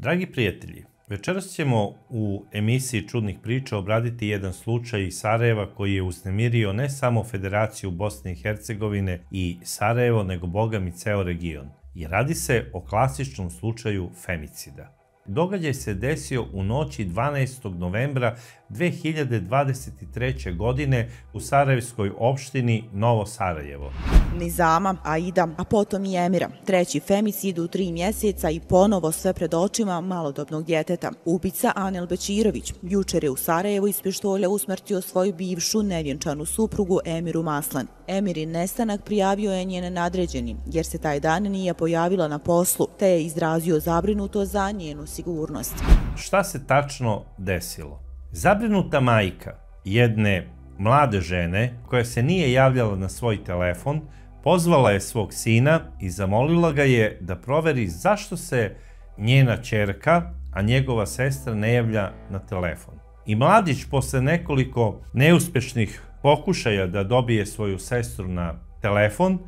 Dragi prijatelji, večeras ćemo u emisiji Čudnih priča obraditi jedan slučaj iz Sarajeva koji je uznemirio ne samo Federaciju Bosne i Hercegovine i Sarajevo, nego boga mi ceo region. I radi se o klasičnom slučaju femicida. Događaj se desio u noći 12. novembra 2023. godine u sarajevskoj opštini Novo Sarajevo. Nizama, Aida, a potom i Emira. Treći femicid u 3 mjeseca i ponovo sve pred očima malodobnog djeteta. Ubica Anel Bećirović jučer je u Sarajevu iz pištolja usmrtio svoju bivšu nevjenčanu suprugu Emiru Maslan. Emirin nestanak prijavio je njen nadređeni, jer se taj dan nije pojavila na poslu, te je izrazio zabrinutost za njenu sigurnost. Šta se tačno desilo? Zabrinuta majka jedne mlade žene koja se nije javljala na svoj telefon pozvala je svog sina i zamolila ga je da proveri zašto se njena ćerka, a njegova sestra ne javlja na telefon. I mladić posle nekoliko neuspešnih pokušaja da dobije svoju sestru na telefon,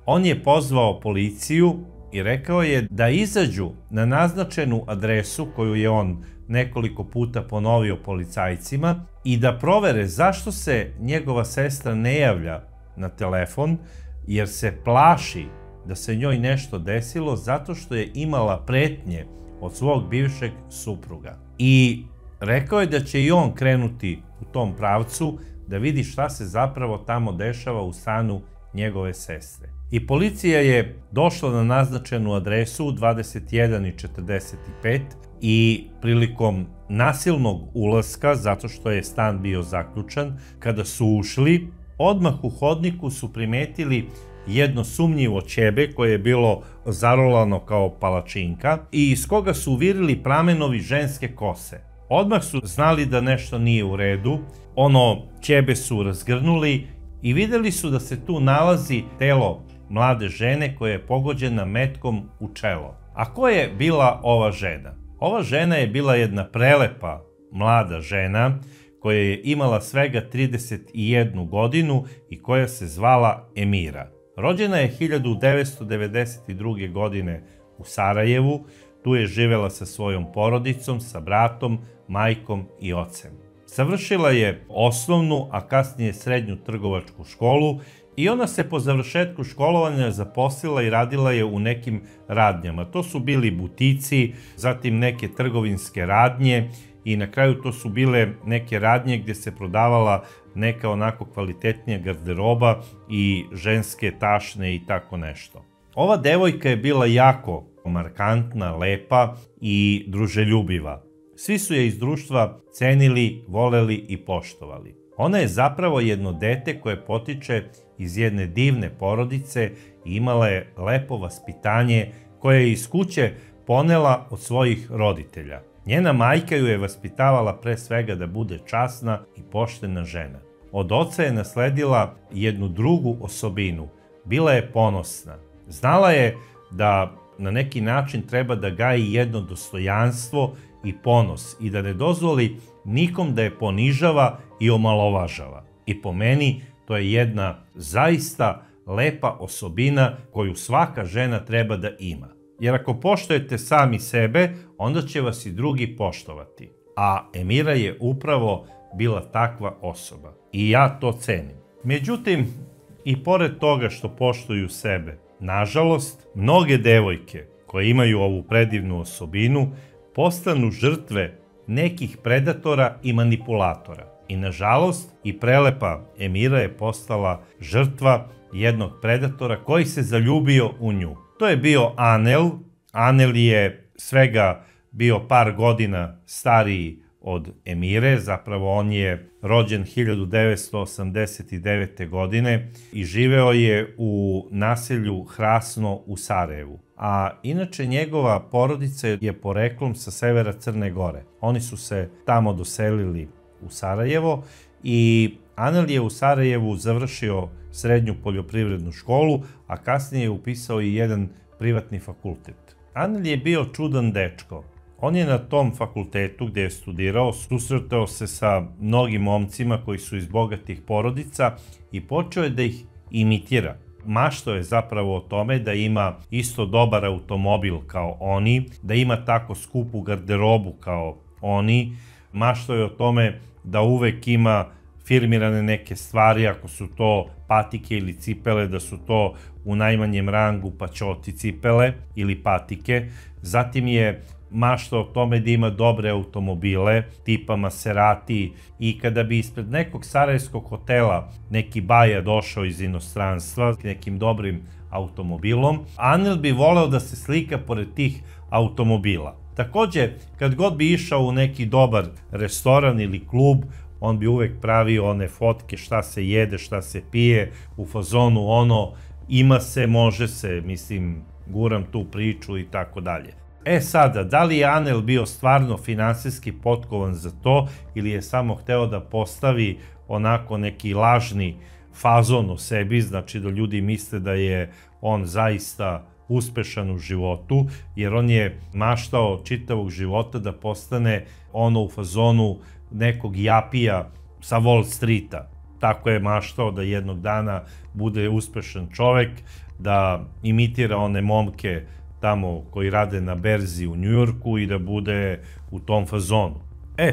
on je pozvao policiju i rekao je da izađu na naznačenu adresu koju je on nekoliko puta ponovio policajcima i da provere zašto se njegova sestra ne javlja na telefon, jer se plaši da se njoj nešto desilo zato što je imala pretnje od svog bivšeg supruga. I rekao je da će i on krenuti u tom pravcu da vidi šta se zapravo tamo dešava u stanu njegove sestre. I policija je došla na naznačenu adresu 21:45 i prilikom nasilnog ulaska, zato što je stan bio zaključan, kada su ušli, odmah u hodniku su primetili jedno sumnjivo ćebe koje je bilo zarolano kao palačinka i iz koga su uvirili pramenovi ženske kose. Odmah su znali da nešto nije u redu, ono ćebe su razgrnuli i videli su da se tu nalazi telo mlade žene koja je pogođena metkom u čelo. A ko je bila ova žena? Ova žena je bila jedna prelepa mlada žena koja je imala svega 31 godinu i koja se zvala Emira. Rođena je 1992. godine u Sarajevu, tu je živela sa svojom porodicom, sa bratom, majkom i ocem. Završila je osnovnu, a kasnije srednju trgovačku školu i ona se po završetku školovanja zaposlila i radila je u nekim radnjama. To su bili butici, zatim neke trgovinske radnje i na kraju to su bile neke radnje gdje se prodavala neka onako kvalitetnija garderoba i ženske tašne i tako nešto. Ova devojka je bila jako markantna, lepa i druželjubiva. Svi su je iz društva cenili, voleli i poštovali. Ona je zapravo jedno dete koje potiče iz jedne divne porodice i imala je lepo vaspitanje koje je iz kuće ponela od svojih roditelja. Njena majka ju je vaspitavala pre svega da bude časna i poštena žena. Od oca je nasledila jednu drugu osobinu. Bila je ponosna. Znala je da na neki način treba da gaji jedno dostojanstvo i ponos i da ne dozvoli nikom da je ponižava i omalovažava. I po meni to je jedna zaista lepa osobina koju svaka žena treba da ima. Jer ako poštujete sami sebe, onda će vas i drugi poštovati. A Emira je upravo bila takva osoba. I ja to cenim. Međutim, i pored toga što poštuju sebe, nažalost, mnoge devojke koje imaju ovu predivnu osobinu postanu žrtve nekih predatora i manipulatora. I nažalost, i prelepa Emira je postala žrtva jednog predatora koji se zaljubio u nju. To je bio Anel. Anel je svega bio par godina stariji od Emire, zapravo on je rođen 1989. godine i živeo je u naselju Hrasno u Sarajevu. A inače njegova porodica je poreklom sa severa Crne Gore. Oni su se tamo doselili u Sarajevo i Anel je u Sarajevu završio srednju poljoprivrednu školu, a kasnije je upisao i jedan privatni fakultet. Anel je bio čudan dečko. On je na tom fakultetu gdje je studirao susretao se sa mnogim momcima koji su iz bogatih porodica i počeo je da ih imitira. Maštao je zapravo o tome da ima isto dobar automobil kao oni, da ima tako skupu garderobu kao oni. Maštao je o tome da uvek ima firmirane neke stvari, ako su to patike ili cipele, da su to u najmanjem rangu paćoti cipele ili patike. Zatim je maštao o tome da ima dobre automobile, tipa Maserati, i kada bi ispred nekog sarajevskog hotela neki baja došao iz inostranstva nekim dobrim automobilom, Anel bi voleo da se slika pored tih automobila. Takođe, kad god bi išao u neki dobar restoran ili klub, on bi uvek pravio one fotke šta se jede, šta se pije, u fazonu ono, ima se, može se, mislim, guram tu priču i tako dalje. Sada, da li je Anel bio stvarno finansijski potkovan za to ili je samo hteo da postavi onako neki lažni fazon o sebi, znači da ljudi misle da je on zaista uspešan u životu, jer on je maštao čitavog života da postane ono u fazonu nekog japija sa Wall Streeta. Tako je maštao da jednog dana bude uspešan čovek, da imitira one momke tamo koji rade na berzi u Njujorku i da bude u tom fazonu.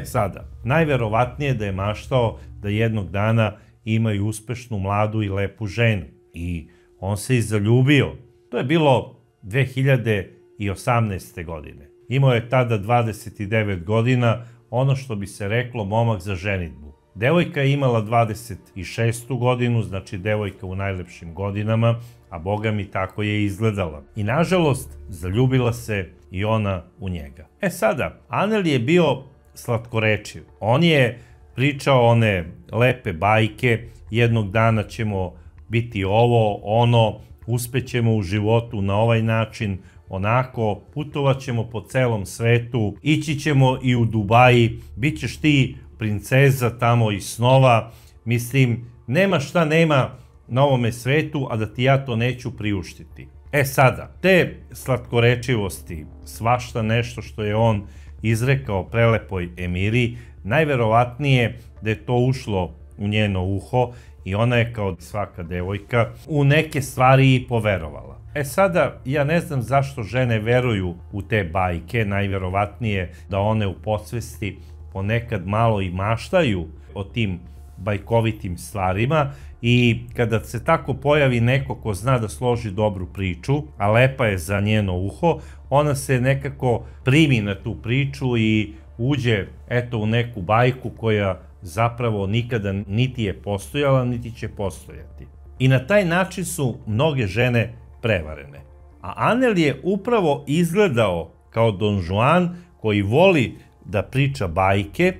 Sada, najverovatnije da je maštao da jednog dana ima i uspešnu mladu i lepu ženu. I on se i zaljubio. To je bilo 2018. godine. Imao je tada 29 godina, ono što bi se reklo momak za ženidbu. Devojka je imala 26. godinu, znači devojka u najlepšim godinama, a boga mi tako je izgledala. I nažalost, zaljubila se i ona u njega. Sada, Anel je bio slatkorečiv. On je pričao one lepe bajke, jednog dana ćemo biti ovo, ono, uspećemo u životu na ovaj način, onako, putovat ćemo po celom svetu, ići ćemo i u Dubaji, bit ćeš ti princeza tamo iz snova, mislim, nema šta nema na ovome svetu, a da ti ja to neću priuštiti. Sada, te slatkorečivosti, svašta nešto što je on izrekao prelepoj Emiri, najverovatnije da je to ušlo u njeno uho i ona je kao svaka devojka u neke stvari i poverovala. Sada, ja ne znam zašto žene veruju u te bajke, najverovatnije da one u podsvesti ponekad malo i maštaju o tim bajkovitim stvarima i kada se tako pojavi neko ko zna da složi dobru priču, a lepa je za njeno uho, ona se nekako primi na tu priču i uđe u neku bajku koja zapravo nikada niti je postojala, niti će postojati. I na taj način su mnoge žene prevarene. A Anel je upravo izgledao kao Don Juan koji voli da priča bajke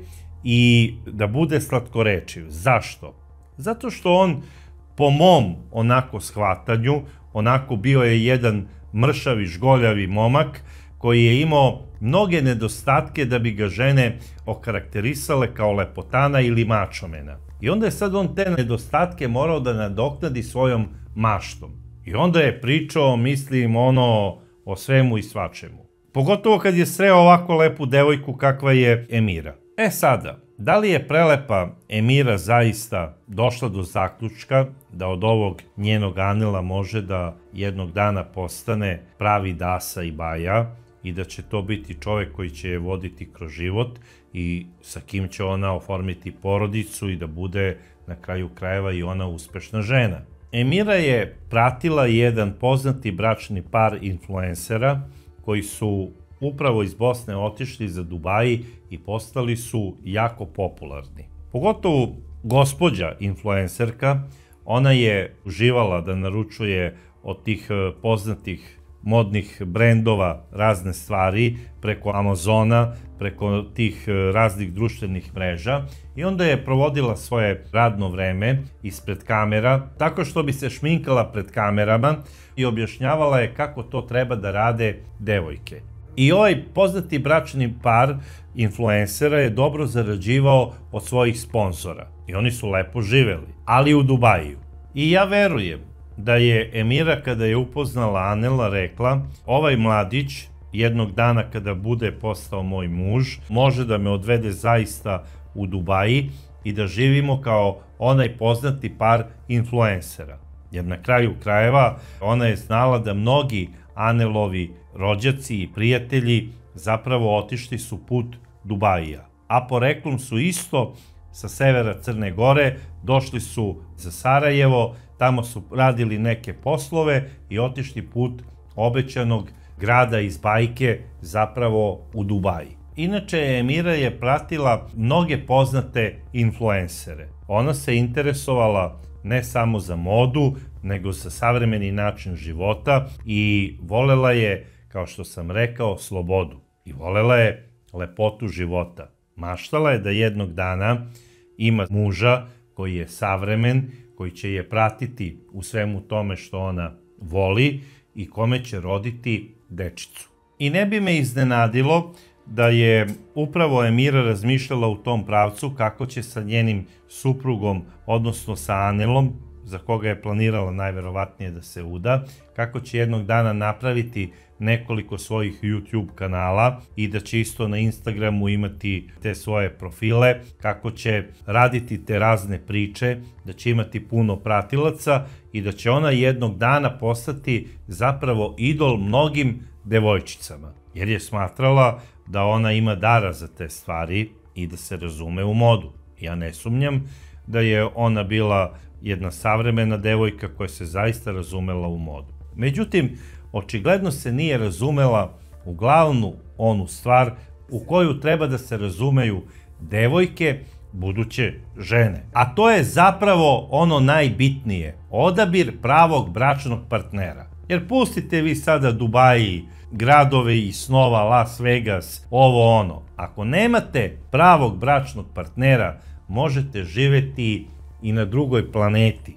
i da bude slatkorečiv. Zašto? Zato što on, po mom onako shvatanju, onako bio je jedan mršavi, žgoljavi momak koji je imao mnoge nedostatke da bi ga žene okarakterisale kao lepotana ili mačomena. I onda je sad on te nedostatke morao da nadoknadi svojom maštom. I onda je pričao, mislim, o svemu i svačemu. Pogotovo kad je sreo ovako lepu devojku kakva je Emira. Sada, da li je prelepa Emira zaista došla do zaključka da od ovog njenog Anela može da jednog dana postane pravi dasa i baja i da će to biti čovek koji će je voditi kroz život i sa kim će ona oformiti porodicu i da bude na kraju krajeva i ona uspešna žena? Emira je pratila jedan poznati bračni par influencera koji su upravo iz Bosne otišli za Dubaji i postali su jako popularni. Pogotovo gospođa influencerka, ona je uživala da naručuje od tih poznatih modnih brendova razne stvari preko Amazona, preko tih raznih društvenih mreža i onda je provodila svoje radno vreme ispred kamera tako što bi se šminkala pred kamerama i objašnjavala je kako to treba da rade devojke. I ovaj poznati bračni par influencera je dobro zarađivao od svojih sponzora i oni su lepo živeli, ali u Dubaju. I ja verujem da je Emira kada je upoznala Anela rekla, ovaj mladić jednog dana kada bude postao moj muž može da me odvede zaista u Dubaji i da živimo kao onaj poznati par influencera. Jer na kraju krajeva ona je znala da mnogi Anelovi rođaci i prijatelji zapravo otišli su put Dubajija. A poreklom su isto sa severa Crne Gore, došli su za Sarajevo, tamo su radili neke poslove i otišli put obećanog grada iz bajke zapravo u Dubaji. Inače, Emira je pratila mnoge poznate influencere. Ona se interesovala ne samo za modu, nego za savremeni način života i volela je, kao što sam rekao, slobodu. I volela je lepotu života. Maštala je da jednog dana ima muža koji je savremen, koji će je pratiti u svemu tome što ona voli i kome će roditi dečicu. I ne bi me iznenadilo da je upravo Emira razmišljala u tom pravcu kako će sa njenim suprugom, odnosno sa Anelom, za koga je planirala najverovatnije da se uda, kako će jednog dana napraviti nekoliko svojih YouTube kanala i da će isto na Instagramu imati te svoje profile, kako će raditi te razne priče, da će imati puno pratilaca i da će ona jednog dana postati zapravo idol mnogim devojčicama, jer je smatrala da ona ima dara za te stvari i da se razume u modu. Ja ne sumnjam da je ona bila jedna savremena devojka koja se zaista razumela u modu. Međutim, očigledno se nije razumela u glavnu onu stvar u koju treba da se razumeju devojke, buduće žene. A to je zapravo ono najbitnije, odabir pravog bračnog partnera. Jer pustite vi sada Dubaji, gradove i snova, Las Vegas, ovo ono. Ako nemate pravog bračnog partnera, možete živeti i na drugoj planeti,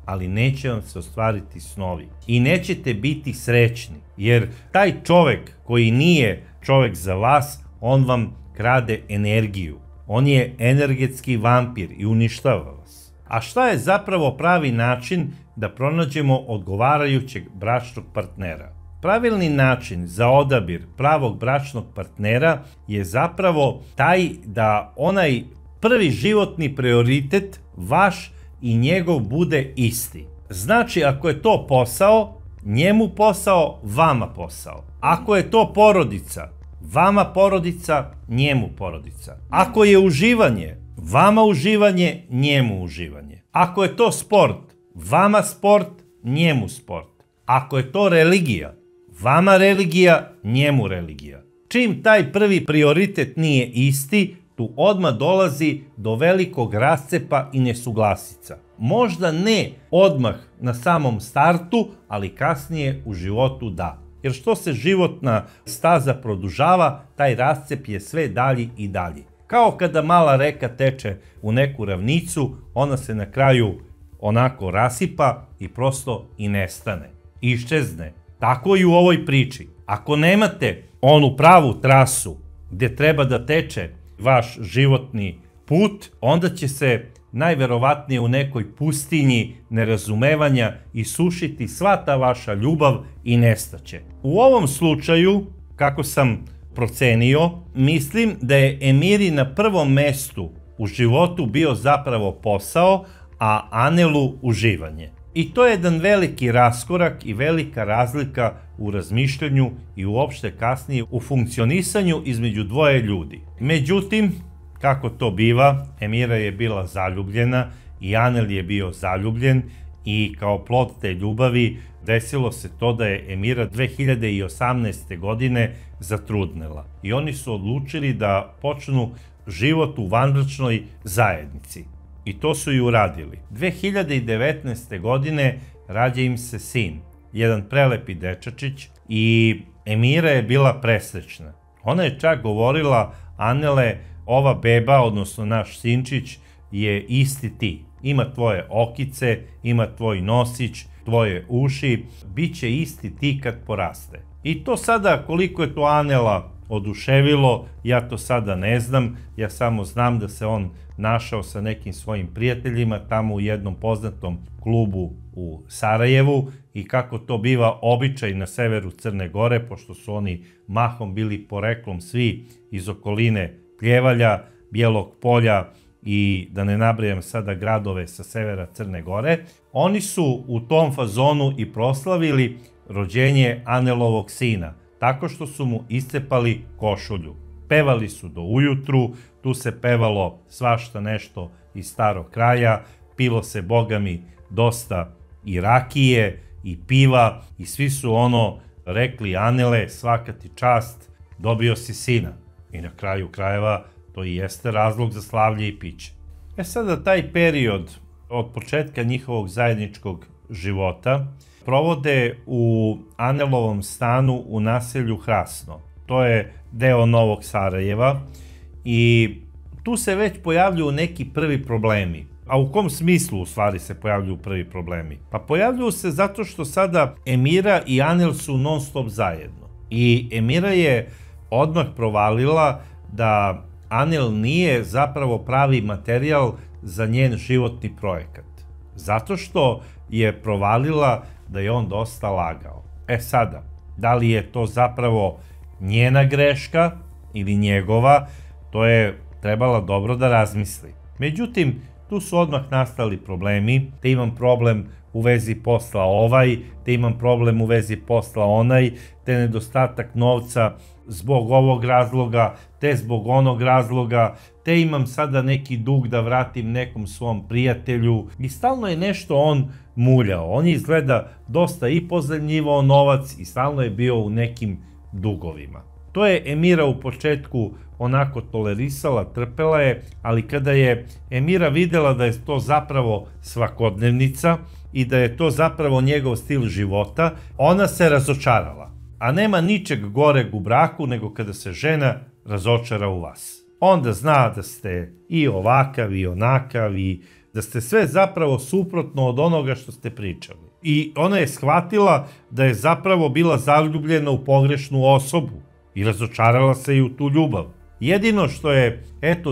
ali neće vam se ostvariti snovi i nećete biti srećni, jer taj čovek koji nije čovek za vas, on vam krade energiju. On je energetski vampir i uništava vas. A šta je zapravo pravi način da pronađemo odgovarajućeg bračnog partnera? Pravilni način za odabir pravog bračnog partnera je zapravo taj da onaj prvi životni prioritet vaš i njegov bude isti. Znači, ako je to posao, njemu posao, vama posao. Ako je to porodica, vama porodica, njemu porodica. Ako je uživanje, vama uživanje, njemu uživanje. Ako je to sport, vama sport, njemu sport. Ako je to religija, vama religija, njemu religija. Čim taj prvi prioritet nije isti, tu odmah dolazi do velikog rascepa i nesuglasica. Možda ne odmah na samom startu, ali kasnije u životu da. Jer što se životna staza produžava, taj rascep je sve dalji i dalji. Kao kada mala reka teče u neku ravnicu, ona se na kraju onako rasipa i prosto i nestane. Iščezne. Tako i u ovoj priči. Ako nemate onu pravu trasu gdje treba da teče vaš životni put, onda će se najverovatnije u nekoj pustinji nerazumevanja isušiti sva ta vaša ljubav i nestaće. U ovom slučaju, kako sam procenio, mislim da je Emiri na prvom mestu u životu bio zapravo posao, a Anelu uživanje. I to je jedan veliki raskorak i velika razlika u razmišljanju i uopšte kasnije u funkcionisanju između dvoje ljudi. Međutim, kako to biva, Emira je bila zaljubljena i Anel je bio zaljubljen i kao plod te ljubavi desilo se to da je Emira 2018. godine zatrudnela. I oni su odlučili da počnu život u vanbračnoj zajednici. I to su i uradili. 2019. godine rađa im se sin, jedan prelepi dečačić, i Emira je bila presrećna. Ona je čak govorila: Anele, ova beba, odnosno naš sinčić, je isti ti. Ima tvoje okice, ima tvoj nosić, tvoje uši, bit će isti ti kad poraste. I to sada, koliko je to Anela oduševilo, ja to sada ne znam, ja samo znam da se on našao sa nekim svojim prijateljima tamo u jednom poznatom klubu u Sarajevu i kako to biva običaj na severu Crne Gore, pošto su oni mahom bili poreklom svi iz okoline Pljevalja, Bijelog Polja i da ne nabrajam sada gradove sa severa Crne Gore, oni su u tom fazonu i proslavili rođenje Anelovog sina, tako što su mu iscepali košulju. Pevali su do ujutru, tu se pevalo svašta nešto iz starog kraja, pilo se, bogami, dosta i rakije i piva i svi su rekli: Anele, svaka ti čast, dobio si sina. I na kraju krajeva to i jeste razlog za slavlje i piće. Sada taj period od početka njihovog zajedničkog života provode u Anelovom stanu u naselju Hrasno. To je deo Novog Sarajeva i tu se već pojavljuju neki prvi problemi. A u kom smislu u stvari se pojavljuju prvi problemi? Pa pojavljuju se zato što sada Emira i Anel su non stop zajedno. I Emira je odmah provalila da Anel nije zapravo pravi materijal za njen životni projekat. Zato što je provalila da je on dosta lagao. Sada, da li je to zapravo njena greška ili njegova, to je trebala dobro da razmisli. Međutim, tu su odmah nastali problemi, te imam problem u vezi posla ovaj, te imam problem u vezi posla onaj, te nedostatak novca zbog ovog razloga, te zbog onog razloga, te imam sada neki dug da vratim nekom svom prijatelju i stalno je nešto on muljao. On je izgleda dosta i pozajmljivao novac i stalno je bio u nekim dugovima. To je Emira u početku onako tolerisala, trpela je, ali kada je Emira videla da je to zapravo svakodnevnica i da je to zapravo njegov stil života, ona se razočarala. A nema ničeg goreg u braku nego kada se žena razočara u vas. Onda zna da ste i ovakav i onakav i da ste sve zapravo suprotno od onoga što ste pričali. I ona je shvatila da je zapravo bila zaljubljena u pogrešnu osobu i razočarala se i u tu ljubav. Jedino što je,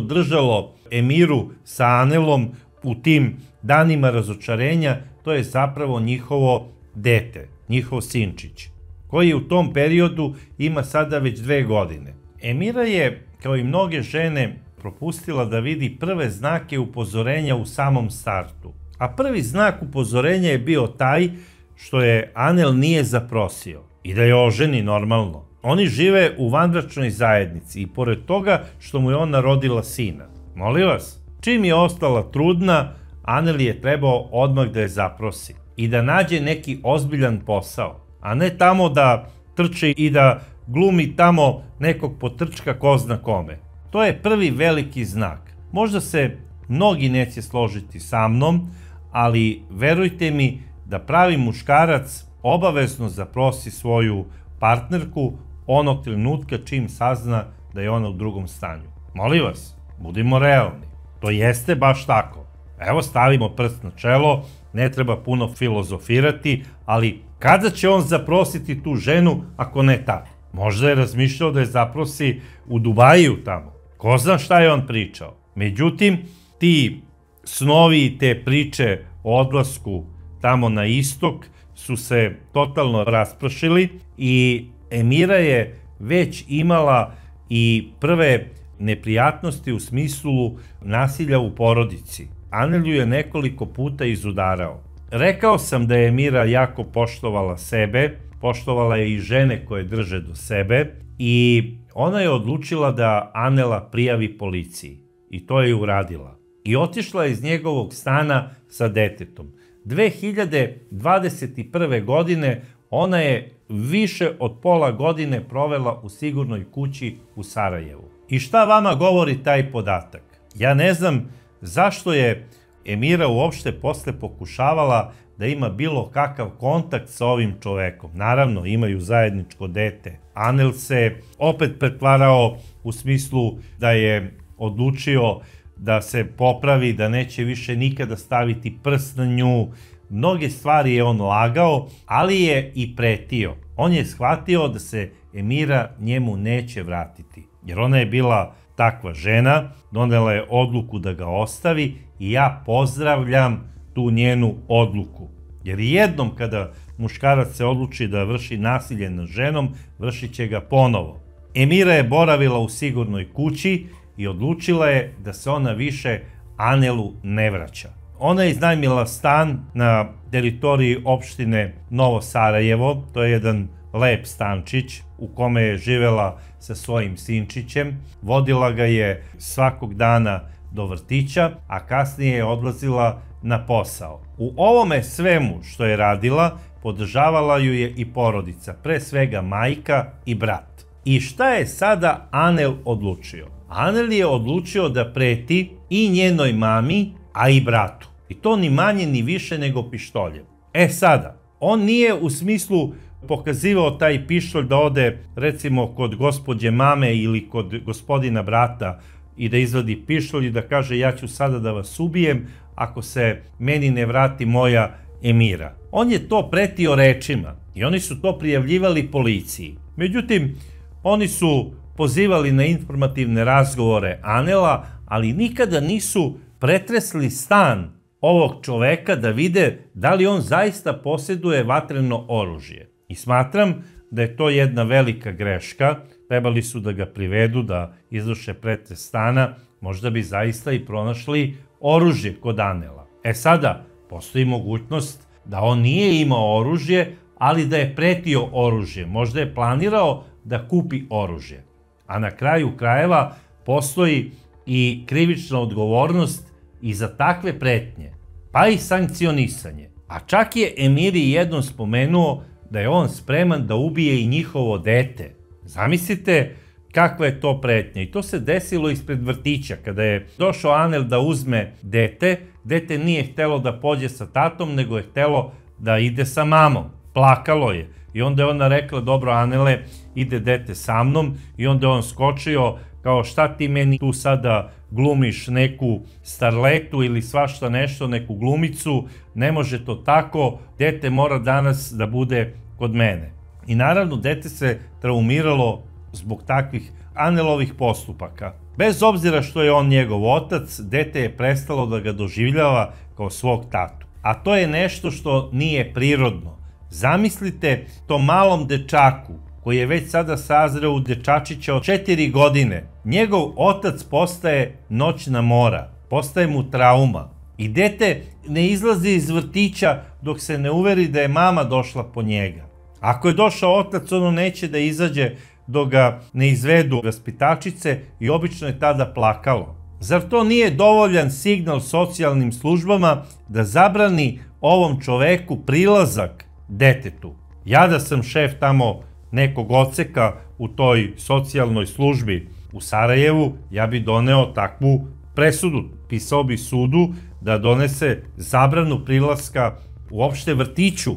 držalo Emiru sa Anelom u tim danima razočarenja, to je zapravo njihovo dete, njihov sinčić, koji u tom periodu ima sada već 2 godine. Emira je, kao i mnoge žene, propustila da vidi prve znake upozorenja u samom startu. A prvi znak upozorenja je bio taj što je Anel nije zaprosio i da je oženi normalno. Oni žive u vanbračnoj zajednici i pored toga što mu je ona rodila sina. Molim vas, čim je ostala trudna, Anel je trebao odmah da je zaprosi i da nađe neki ozbiljan posao, a ne tamo da trči i da glumi tamo nekog potrčka ko zna kome. To je prvi veliki znak. Možda se mnogi neće složiti sa mnom, ali verujte mi da pravi muškarac obavezno zaprosi svoju partnerku onog trenutka čim sazna da je ona u drugom stanju. Molim vas, budimo realni. To jeste baš tako. Evo, stavimo prst na čelo, ne treba puno filozofirati, ali kada će on zaprositi tu ženu ako ne tad? Možda je razmišljao da je zaprosi u Dubaju tamo. Ko zna šta je on pričao. Međutim, ti snovi i te priče o odlasku tamo na istok su se totalno raspršili i Emira je već imala i prve neprijatnosti u smislu nasilja u porodici. Anel ju je nekoliko puta izudarao. Rekao sam da je Emira jako poštovala sebe, poštovala je i žene koje drže do sebe i ona je odlučila da Anela prijavi policiji i to je uradila. I otišla je iz njegovog stana sa detetom. 2021. godine ona je više od pola godine provela u sigurnoj kući u Sarajevu. I šta vama govori taj podatak? Ja ne znam zašto je Emira uopšte posle pokušavala da ima bilo kakav kontakt sa ovim čovekom. Naravno, imaju zajedničko dete. Anel se opet pretvarao u smislu da je odlučio da se popravi, da neće više nikada staviti prst na nju. Mnoge stvari je on lagao, ali je i pretio. On je shvatio da se Emira njemu neće vratiti, jer ona je bila takva žena, donela je odluku da ga ostavi i ja pozdravljam tu njenu odluku. Jer jednom kada muškarac se odluči da vrši nasilje nad ženom, vršit će ga ponovo. Emira je boravila u sigurnoj kući i odlučila je da se ona više Anelu ne vraća. Ona je iznajmila stan na teritoriji opštine Novo Sarajevo, to je jedan lep stančić u kome je živela sa svojim sinčićem, vodila ga je svakog dana do vrtića, a kasnije je odlazila na posao. U ovome svemu što je radila, podržavala ju je i porodica, pre svega majka i brat. I šta je sada Anel odlučio? Anel je odlučio da preti i njenoj mami, a i bratu. I to ni manje ni više nego pištoljem. Sada, on nije u smislu pokazivao taj pištolj da ode recimo kod gospođe mame ili kod gospodina brata i da izvadi pištolj i da kaže ja ću sada da vas ubijem ako se meni ne vrati moja Emira. On je to pretio rečima i oni su to prijavljivali policiji. Međutim, oni su pozivali na informativne razgovore Anela, ali nikada nisu pretresli stan ovog čoveka da vide da li on zaista posjeduje vatreno oružje. I smatram da je to jedna velika greška. Trebali su da ga privedu, da izvrše pretres stana, možda bi zaista i pronašli oružje kod Anela. Sada, postoji mogućnost da on nije imao oružje, ali da je pretio oružje. Možda je planirao da kupi oružje. A na kraju krajeva postoji i krivična odgovornost i za takve pretnje, pa i sankcionisanje. A čak je Emiri jednom spomenuo da je on spreman da ubije i njihovo dete. Zamislite kakva je to pretnja. I to se desilo ispred vrtića. Kada je došao Anel da uzme dete, dete nije htelo da pođe sa tatom, nego je htelo da ide sa mamom. Plakalo je. I onda je ona rekla, dobro Anele, ide dete sa mnom. I onda je on skočio kao šta ti meni tu sada glumiš neku starletu ili svašta nešto, neku glumicu, ne može to tako, dete mora danas da bude kod mene. I naravno, dete se traumiralo zbog takvih Anelovih postupaka. Bez obzira što je on njegov otac, dete je prestalo da ga doživljava kao svog tatu. A to je nešto što nije prirodno. Zamislite tom malom dečaku koji je već sada sazreo u dečačića od 4 godine. Njegov otac postaje noćna mora, postaje mu trauma. I dete ne izlazi iz vrtića dok se ne uveri da je mama došla po njega. Ako je došao otac, ono neće da izađe dok ga ne izvedu vaspitačice i obično je tada plakalo. Zar to nije dovoljan signal socijalnim službama da zabrani ovom čoveku prilazak detetu? Ja da sam šef tamo nekog odseka u toj socijalnoj službi u Sarajevu, ja bi doneo takvu presudu. Pisao bi sudu da donese zabranu prilaska uopšte vrtiću,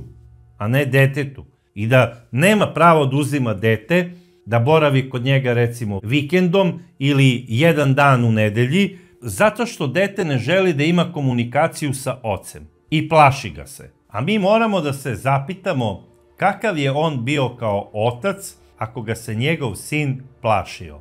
a ne detetu. I da nema pravo da uzima dete, da boravi kod njega recimo vikendom ili jedan dan u nedelji, zato što dete ne želi da ima komunikaciju sa ocem i plaši ga se. A mi moramo da se zapitamo kakav je on bio kao otac ako ga se njegov sin plašio.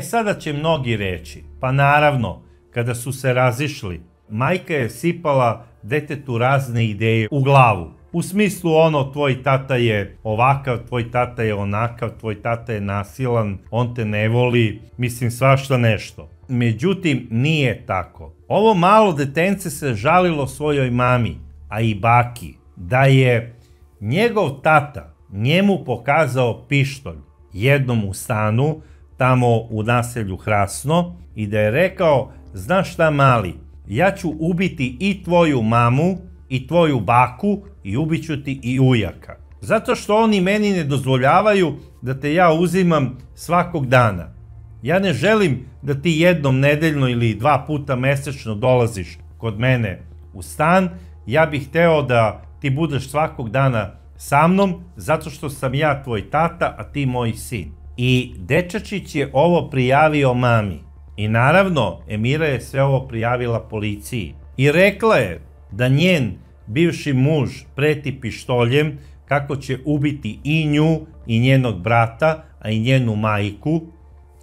Sada će mnogi reći, pa naravno, kada su se razišli, majka je sipala detetu razne ideje u glavu. U smislu ono, tvoj tata je ovakav, tvoj tata je onakav, tvoj tata je nasilan, on te ne voli, mislim svašta nešto. Međutim, nije tako. Ovo malo detence se žalilo svojoj mami, a i baki, da je njegov tata njemu pokazao pištolj jednom u stanu, tamo u naselju Hrasno, i da je rekao, znaš šta mali, ja ću ubiti i tvoju mamu, i tvoju baku, i ubiću ti i ujaka. Zato što oni meni ne dozvoljavaju da te ja uzimam svakog dana. Ja ne želim da ti jednom nedeljno ili 2 puta mesečno dolaziš kod mene u stan. Ja bih hteo da ti budeš svakog dana sa mnom, zato što sam ja tvoj tata, a ti moj sin. I dečačić je ovo prijavio mami. I naravno, Emira je sve ovo prijavila policiji. I rekla je da njen bivši muž preti pištoljem kako će ubiti i nju i njenog brata, a i njenu majku,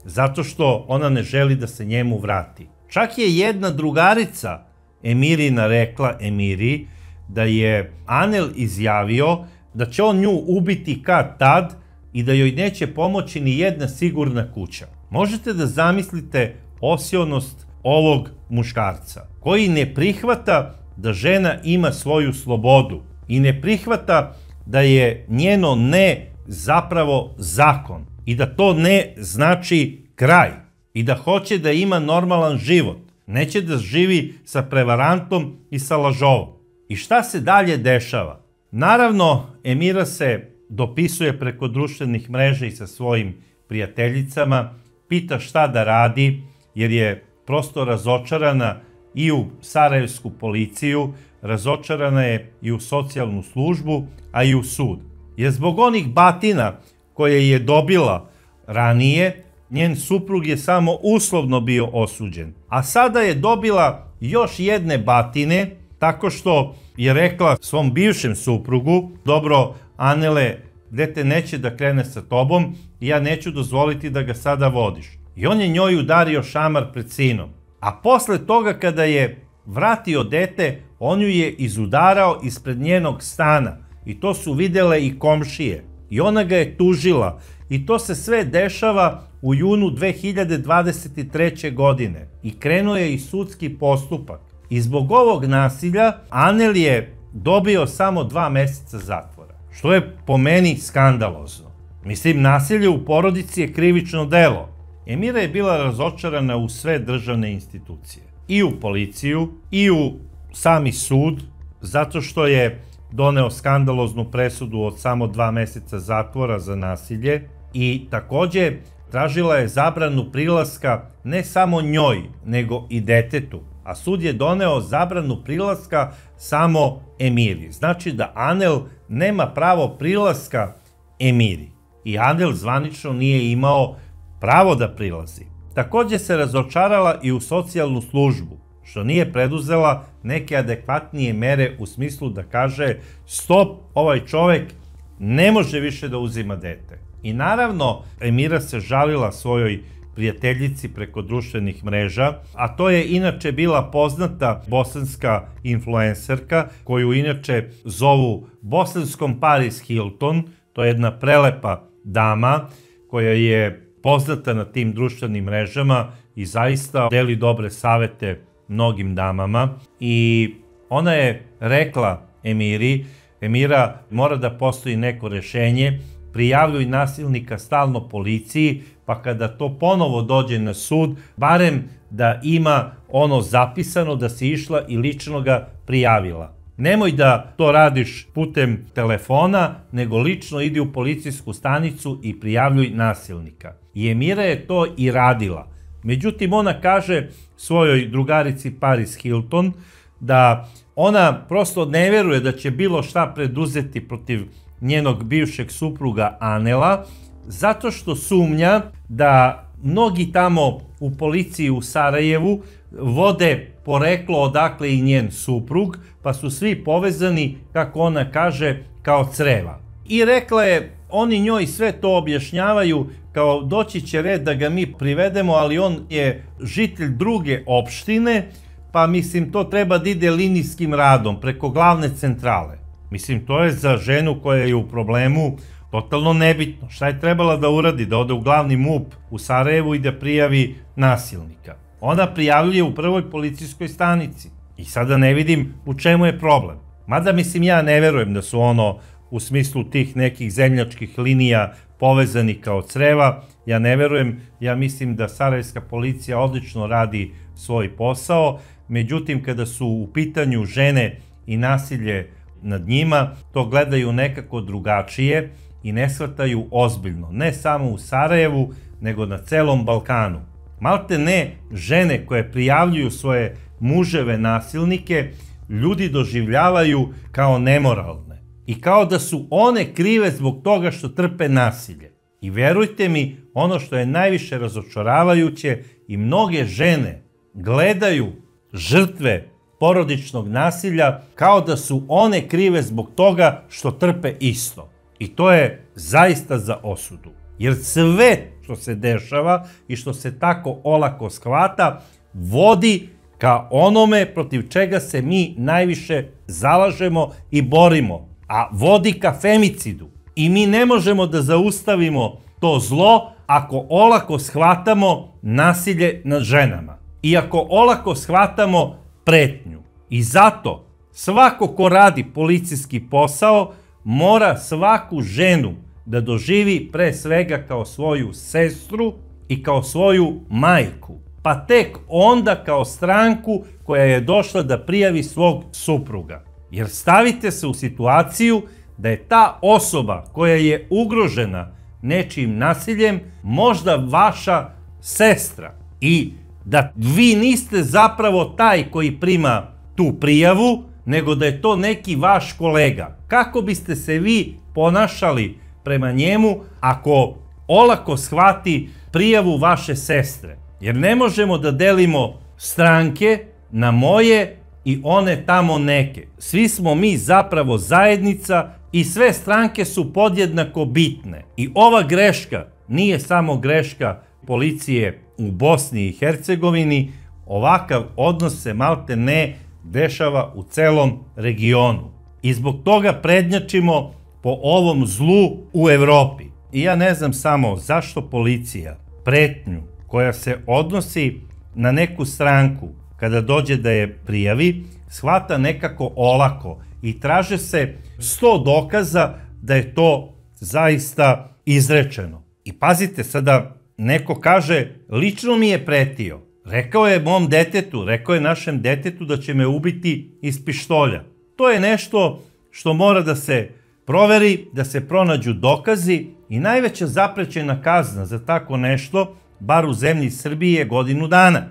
zato što ona ne želi da se njemu vrati. Čak je jedna drugarica Emirina rekla Emiri da je Anel izjavio da će on nju ubiti kad tad i da joj neće pomoći ni jedna sigurna kuća. Možete da zamislite osionost ovog muškarca. koji ne prihvata da žena ima svoju slobodu i ne prihvata da je njeno ne zapravo zakon i da to ne znači kraj i da hoće da ima normalan život. Neće da živi sa prevarantom i sa lažovom. I šta se dalje dešava? Naravno, Emira se dopisuje preko društvenih mreža i sa svojim prijateljicama, pita šta da radi, jer je prosto razočarana i u sarajevsku policiju, razočarana je i u socijalnu službu, a i u sud. Jer zbog onih batina koje je dobila ranije, njen suprug je samo uslovno bio osuđen. A sada je dobila još jedne batine, tako što je rekla svom bivšem suprugu: dobro, Anele, dete neće da krene sa tobom i ja neću dozvoliti da ga sada vodiš. I on je njoj udario šamar pred sinom. A posle toga, kada je vratio dete, on ju je izudarao ispred njenog stana. I to su videle i komšije. I ona ga je tužila. I to se sve dešava u junu 2023. godine. I krenuo je i sudski postupak. I zbog ovog nasilja Anel je dobio samo 2 meseca zatvora. Što je po meni skandalozno. Mislim, nasilje u porodici je krivično delo. Emira je bila razočarana u sve državne institucije. I u policiju, i u sami sud, zato što je doneo skandaloznu presudu od samo 2 meseca zatvora za nasilje i takođe tražila je zabranu prilaska ne samo njoj, nego i detetu. A sud je doneo zabranu prilaska samo Emiri. Znači da Anel nema pravo prilaska Emiri. I Anel zvanično nije imao pravo da prilazi. Takođe se razočarala i u socijalnu službu, što nije preduzela neke adekvatnije mere u smislu da kaže: stop, ovaj čovek ne može više da uzima dete. I naravno, Emira se žalila svojoj prijateljici preko društvenih mreža, a to je inače bila poznata bosanska influencerka, koju inače zovu bosanskom Paris Hilton. To je jedna prelepa dama koja je poznata na tim društvenim mrežama i zaista deli dobre savete mnogim damama. I ona je rekla Emiri: Emira, mora da postoji neko rešenje, prijavljuj nasilnika stalno policiji, pa kada to ponovo dođe na sud, barem da ima ono zapisano da si išla i lično ga prijavila. Nemoj da to radiš putem telefona, nego lično idi u policijsku stanicu i prijavljuj nasilnika. I Emira je to i radila. Međutim, ona kaže svojoj drugarici Paris Hilton da ona prosto ne veruje da će bilo šta preduzeti protiv njenog bivšeg supruga Anela, zato što sumnja da mnogi tamo u policiji u Sarajevu vode poreklo odakle i njen suprug, pa su svi povezani, kako ona kaže, kao creva. I rekla je, oni njoj sve to objašnjavaju kao doći će red da ga mi privedemo, ali on je žitelj druge opštine, pa mislim to treba da ide linijskim radom preko glavne centrale. Mislim, to je za ženu koja je u problemu totalno nebitno. Šta je trebala da uradi? Da ode u glavni MUP u Sarajevu i da prijavi nasilnika. Ona prijavljuje u prvoj policijskoj stanici. I sada ne vidim u čemu je problem. Mada mislim, ja ne verujem da su ono u smislu tih nekih zemljačkih linija povezani kao creva. Ja ne verujem, ja mislim da sarajevska policija odlično radi svoj posao. Međutim, kada su u pitanju žene i nasilje nad njima, to gledaju nekako drugačije i ne shvataju ozbiljno. Ne samo u Sarajevu, nego na celom Balkanu. Malte ne, žene koje prijavljuju svoje muževe nasilnike, ljudi doživljavaju kao nemoralne. I kao da su one krive zbog toga što trpe nasilje. I verujte mi, ono što je najviše razočaravajuće, i mnoge žene gledaju žrtve porodičnog nasilja kao da su one krive zbog toga što trpe isto. I to je zaista za osudu. Jer sve što se dešava i što se tako olako shvata vodi ka onome protiv čega se mi najviše zalažemo i borimo, a vodi ka femicidu. I mi ne možemo da zaustavimo to zlo ako olako shvatamo nasilje nad ženama. I ako olako shvatamo pretnju. I zato svako ko radi policijski posao mora svaku ženu da doživi pre svega kao svoju sestru i kao svoju majku, pa tek onda kao stranku koja je došla da prijavi svog supruga. Jer stavite se u situaciju da je ta osoba koja je ugrožena nečijim nasiljem možda vaša sestra i da vi niste zapravo taj koji prima tu prijavu, nego da je to neki vaš kolega. Kako biste se vi ponašali prema njemu ako olako shvati prijavu vaše sestre? Jer ne možemo da delimo stranke na moje i one tamo neke. Svi smo mi zapravo zajednica i sve stranke su podjednako bitne. I ova greška nije samo greška policije u Bosni i Hercegovini, ovakav odnos se malte ne dešava u celom regionu. I zbog toga prednjačimo po ovom zlu u Evropi. I ja ne znam samo zašto policija pretnju koja se odnosi na neku stranku kada dođe da je prijavi, shvata nekako olako i traže se 100 dokaza da je to zaista izrečeno. I pazite, sada neko kaže, lično mi je pretio. Rekao je mom detetu, rekao je našem detetu da će me ubiti iz pištolja. To je nešto što mora da se proveri, da se pronađu dokazi i najveća zaprećena kazna za tako nešto, bar u zemlji Srbije, je 1 godinu dana.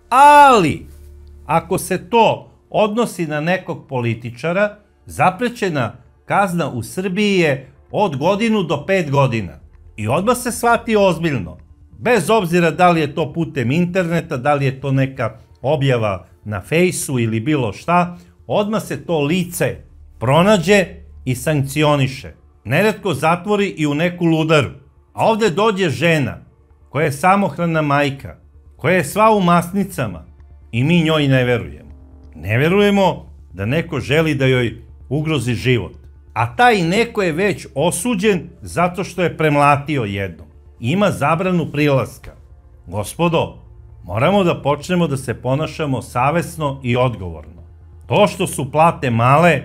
Ali, ako se to odnosi na nekog političara, zaprećena kazna u Srbiji je od 1 do 5 godina. I odmah se shvati ozbiljno. Bez obzira da li je to putem interneta, da li je to neka objava na fejsu ili bilo šta, odmah se to lice pronađe i sankcioniše. Neretko zatvori i u neku ludaru. A ovde dođe žena koja je samohrana majka, koja je sva u masnicama i mi njoj ne verujemo. Ne verujemo da neko želi da joj ugrozi život. A taj neko je već osuđen zato što je premlatio jednom. Ima zabranu prilaska. Gospodo, moramo da počnemo da se ponašamo savesno i odgovorno. To što su plate male,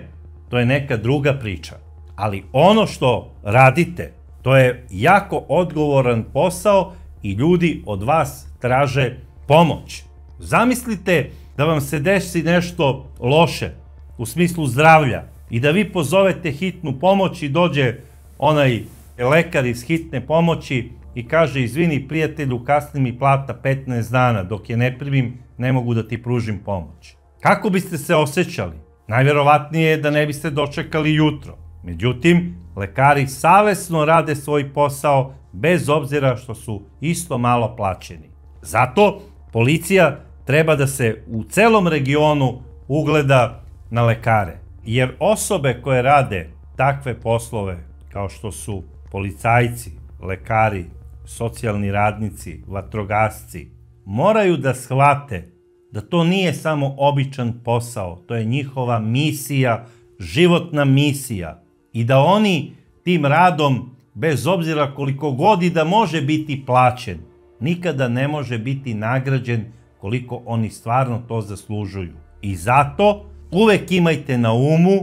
to je neka druga priča. Ali ono što radite, to je jako odgovoran posao i ljudi od vas traže pomoć. Zamislite da vam se desi nešto loše u smislu zdravlja i da vi pozovete hitnu pomoć i dođe onaj lekar iz hitne pomoći i kaže, izvini prijatelju, kasni mi plata 15 dana, dok je ne primim ne mogu da ti pružim pomoć. Kako biste se osjećali? Najverovatnije je da ne biste dočekali jutro. Međutim, lekari savesno rade svoj posao bez obzira što su isto malo plaćeni. Zato policija treba da se u celom regionu ugleda na lekare. Jer osobe koje rade takve poslove kao što su policajci, lekari, socijalni radnici, vatrogasci, moraju da shvate da to nije samo običan posao, to je njihova misija, životna misija i da oni tim radom, bez obzira koliko god i da može biti plaćen, nikada ne može biti nagrađen koliko oni stvarno to zaslužuju. I zato uvek imajte na umu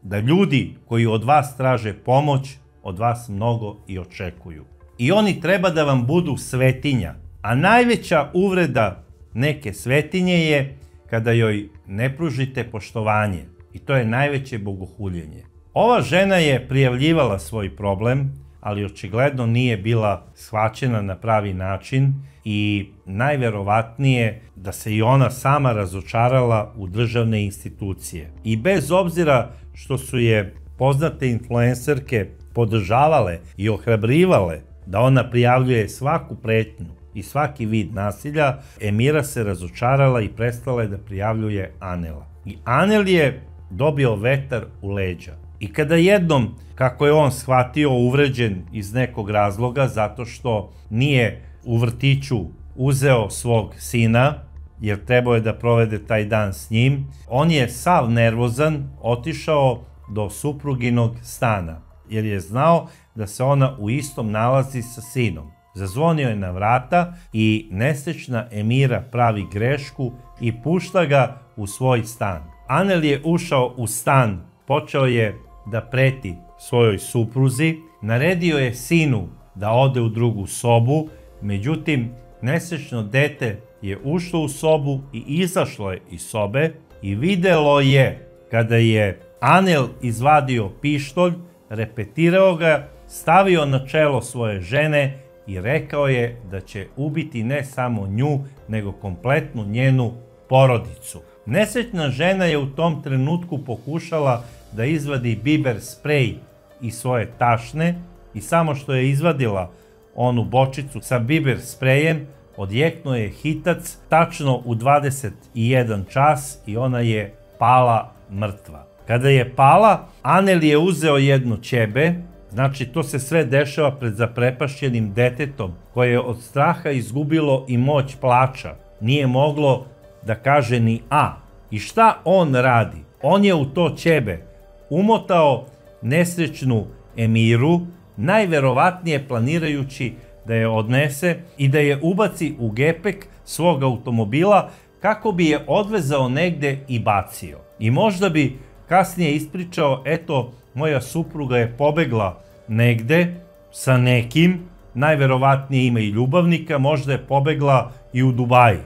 da ljudi koji od vas traže pomoć, od vas mnogo i očekuju. I oni treba da vam budu svetinja, a najveća uvreda neke svetinje je kada joj ne pružite poštovanje i to je najveće bogohuljenje. Ova žena je prijavljivala svoj problem, ali očigledno nije bila shvaćena na pravi način i najverovatnije da se i ona sama razočarala u državne institucije. I bez obzira što su je poznate influencerke podržavale i ohrabrivale da ona prijavljuje svaku pretnju i svaki vid nasilja, Emira se razočarala i prestala je da prijavljuje Anela. I Anel je dobio vetar u leđa. I kada jednom, kako je on shvatio, uvređen iz nekog razloga zato što nije u vrtiću uzeo svog sina, jer trebao je da provede taj dan s njim, on je sav nervozan otišao do supruginog stana, jer je znao da se ona u istom nalazi sa sinom. Zazvonio je na vrata i nesrećna Emira pravi grešku i pušta ga u svoj stan. Anel je ušao u stan, počeo je da preti svojoj supruzi, naredio je sinu da ode u drugu sobu, međutim, nesrećno dete je ušlo u sobu i izašlo je iz sobe i videlo je kada je Anel izvadio pištolj, repetirao ga, stavio na čelo svoje žene i rekao je da će ubiti ne samo nju, nego kompletnu njenu porodicu. Nesretna žena je u tom trenutku pokušala da izvadi biber sprej iz svoje tašne i samo što je izvadila onu bočicu sa biber sprejem, odjeknuo je hitac tačno u 21 čas i ona je pala mrtva. Kada je pala, Anel je uzeo jedno ćebe, znači to se sve dešava pred zaprepašćenim detetom koje je od straha izgubilo i moć plača. Nije moglo da kaže ni A. I šta on radi? On je u to ćebe umotao nesrećnu Emiru, najverovatnije planirajući da je odnese i da je ubaci u gepek svog automobila kako bi je odvezao negde i bacio. I možda bi kasnije ispričao, eto, moja supruga je pobegla negde sa nekim, najverovatnije ima i ljubavnika, možda je pobegla i u Dubaji.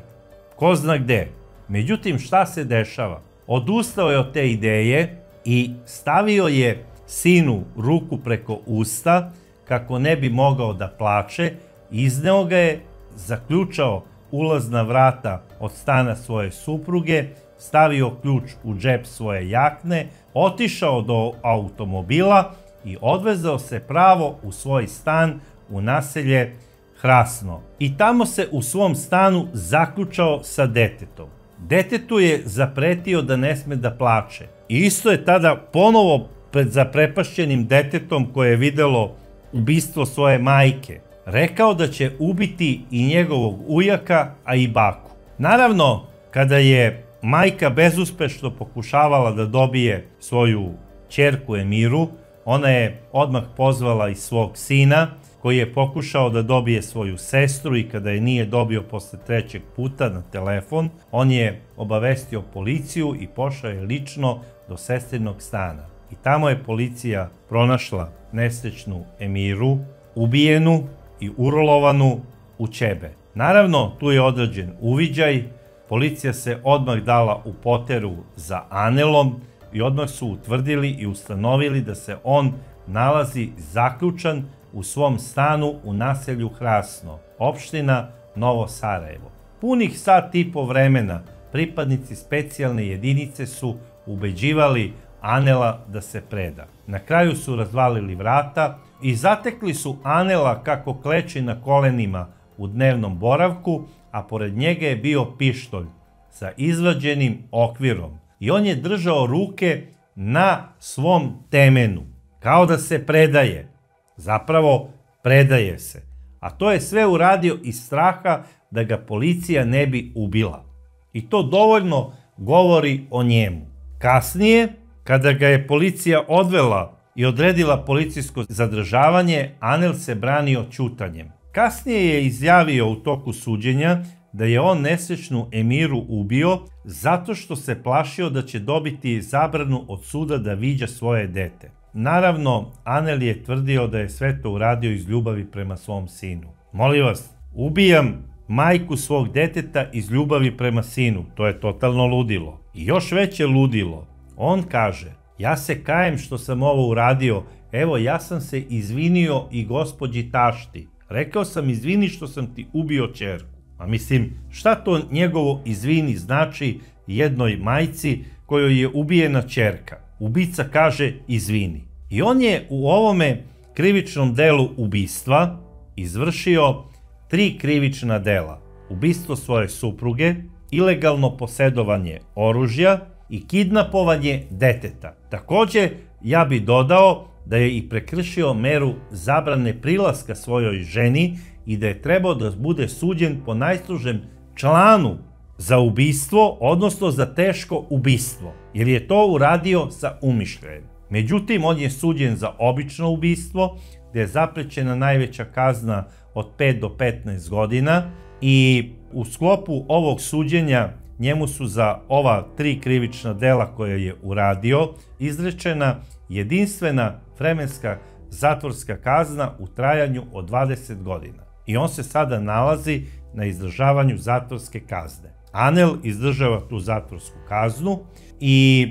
Ko zna gde. Međutim, šta se dešava? Odustao je od te ideje i stavio je sinu ruku preko usta kako ne bi mogao da plače, izneo ga je, zaključao ulazna vrata od stana svoje supruge, stavio ključ u džep svoje jakne, otišao do automobila i odvezao se pravo u svoj stan u naselje Hrasno. I tamo se u svom stanu zaključao sa detetom. Detetu je zapretio da ne sme da plače. I isto je tada ponovo pred zaprepašćenim detetom koje je videlo ubistvo svoje majke rekao da će ubiti i njegovog ujaka, a i baku. Naravno, kada je majka bezuspešno pokušavala da dobije svoju ćerku Emiru, ona je odmah pozvala i svog sina, koji je pokušao da dobije svoju sestru i kada je nije dobio posle trećeg puta na telefon, on je obavestio policiju i pošao je lično do sestrinog stana. I tamo je policija pronašla nesrećnu Emiru, ubijenu i urolovanu u ćebe. Naravno, tu je određen uviđaj, policija se odmah dala u poteru za Anelom i odmah su utvrdili i ustanovili da se on nalazi zaključan u svom stanu u naselju Hrasno, opština Novo Sarajevo. Punih sat i po vremena pripadnici specijalne jedinice su ubeđivali Anela da se preda. Na kraju su razvalili vrata i zatekli su Anela kako kleči na kolenima u dnevnom boravku, a pored njega je bio pištolj sa izvađenim okvirom i on je držao ruke na svom temenu, kao da se predaje. Zapravo, predaje se. A to je sve uradio iz straha da ga policija ne bi ubila. I to dovoljno govori o njemu. Kasnije, kada ga je policija odvela i odredila policijsko zadržavanje, Anel se branio ćutanjem. Kasnije je izjavio u toku suđenja da je on nesrećnu Emiru ubio zato što se plašio da će dobiti zabranu od suda da viđa svoje dete. Naravno, Anel je tvrdio da je sve to uradio iz ljubavi prema svom sinu. Molim vas, ubijam majku svog deteta iz ljubavi prema sinu. To je totalno ludilo. I još veće ludilo. On kaže, ja se kajem što sam ovo uradio, evo ja sam se izvinio i gospođi tašti. Rekao sam izvini što sam ti ubio ćerku. A mislim, šta to njegovo izvini znači jednoj majci kojoj je ubijena ćerka? Ubica kaže izvini. I on je u ovome krivičnom delu ubistva izvršio 3 krivična dela. Ubistvo svoje supruge, ilegalno posedovanje oružja i kidnapovanje deteta. Takođe, ja bi dodao da je i prekršio meru zabrane prilaska svojoj ženi i da je trebao da bude suđen po najstrožem članu za ubistvo, odnosno za teško ubistvo, jer je to uradio sa umišljajem. Međutim, on je suđen za obično ubistvo, gde je zaprećena najveća kazna od 5 do 15 godina i u sklopu ovog suđenja njemu su za ova 3 krivična dela koje je uradio izrečena jedinstvena vremenska zatvorska kazna u trajanju od 20 godina. I on se sada nalazi na izdržavanju zatvorske kazne. Anel izdržava tu zatvorsku kaznu i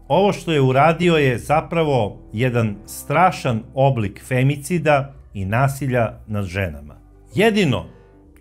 ovo što je uradio je zapravo jedan strašan oblik femicida i nasilja nad ženama. Jedino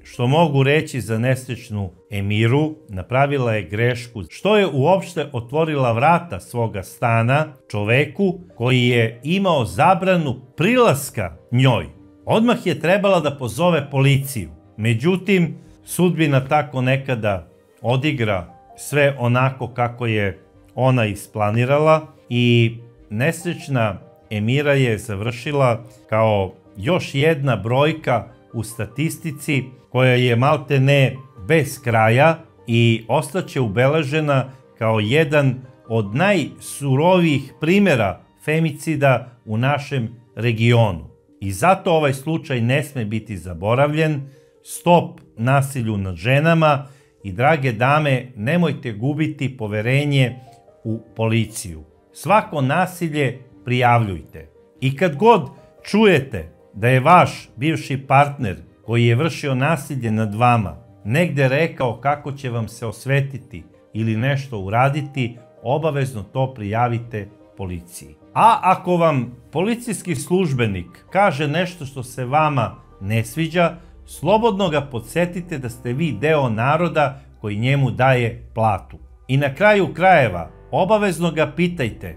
što mogu reći za nesrećnu Emiru, napravila je grešku što je uopšte otvorila vrata svoga stana čoveku koji je imao zabranu prilaska njoj. Odmah je trebala da pozove policiju. Međutim, sudbina tako nekada odigra sve onako kako je ona isplanirala i nesrećna Emira je završila kao još jedna brojka u statistici koja je maltene bez kraja i ostaće ubeležena kao jedan od najsurovijih primjera femicida u našem regionu. I zato ovaj slučaj ne sme biti zaboravljen. Stop nasilju nad ženama i, drage dame, nemojte gubiti poverenje u policiju. Svako nasilje prijavljujte. I kad god čujete da je vaš bivši partner koji je vršio nasilje nad vama negde rekao kako će vam se osvetiti ili nešto uraditi, obavezno to prijavite policiji. A ako vam policijski službenik kaže nešto što se vama ne sviđa, slobodno ga podsjetite da ste vi deo naroda koji njemu daje platu. I na kraju krajeva, obavezno ga pitajte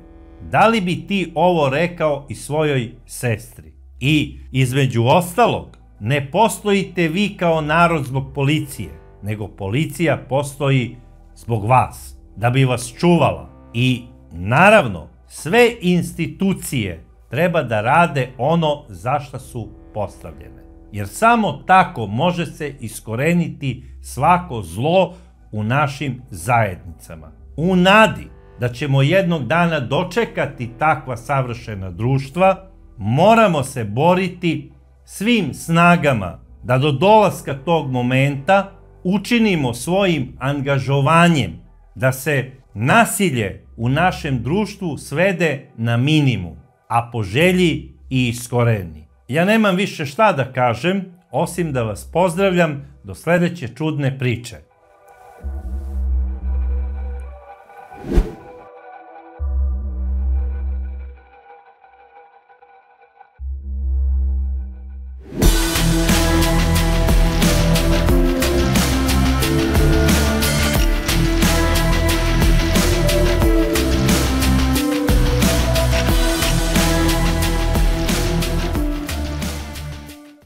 da li bi ti ovo rekao i svojoj sestri. I između ostalog, ne postojite vi kao narod zbog policije, nego policija postoji zbog vas, da bi vas čuvala. I naravno, sve institucije treba da rade ono za šta su postavljene. Jer samo tako može se iskoreniti svako zlo u našim zajednicama. U nadi da ćemo jednog dana dočekati takva savršena društva, moramo se boriti svim snagama da do dolaska tog momenta učinimo svojim angažovanjem da se nasilje u našem društvu svede na minimum, a po želji i iskoreni. Ja nemam više šta da kažem, osim da vas pozdravljam do sledeće čudne priče.